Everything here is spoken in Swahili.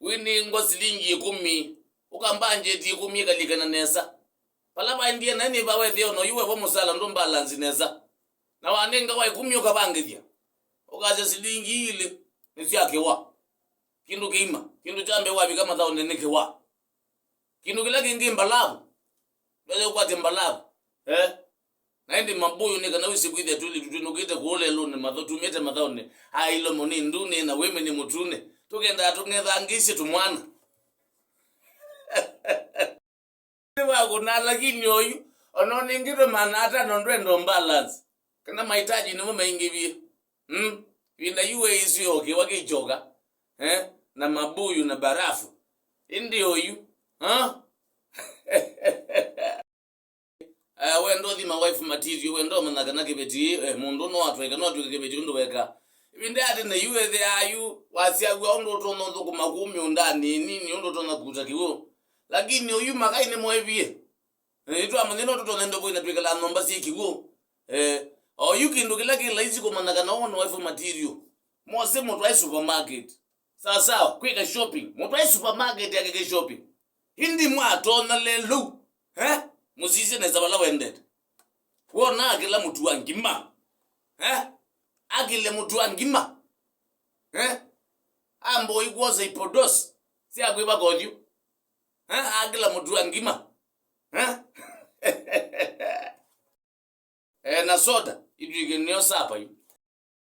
wini ngo silingi 10 ukambanje ti 10 kalikana nesa palaba ndiye nani bawe thio no yuwe bo musala ndo balance nesa na wanenga wa 10 ukabangedia ukaje silingi ile nisiake wa kindu kima kindu chambe wapi kama thao neneke wa kindu kilaki ngimba labu bale kwati mbalabu naindi mabuyu nika na wisi kwithia tuli tutinukite kuole lune mathotumite mathaone hailo moni ndune na weme ni mutune tukenda tungethangishi tumwana wa kuna lakini oyu onone ngito manata nondwendo balance kana mahitaji ni maingi ina yuwe isi oke wakichoka na mabuyu na barafu indi oyu wendo thima wife material wendo manakana kibeti mundu no atweka no atweka kibeti ndo weka ibinde ati na yuwe the ayu wasiagwa ondo tono ndo kumakumi undani nini ondo tona kuta kiwo lakini oyu makai ne moevie itu amaneno toto ndo boina tweka la nomba si kiwo oyu kindu kila kila hizi kwa manakana ono wife material mose motwa supermarket sawa kwika shopping motwa supermarket yake shopping hindi mwa tona lelu musisi neza bala wended wona akila mutu wangima akile mutu wangima ambo ikuoza ipodos si akwiba godyu akila mutu wangima na soda idwige niyo sapa yu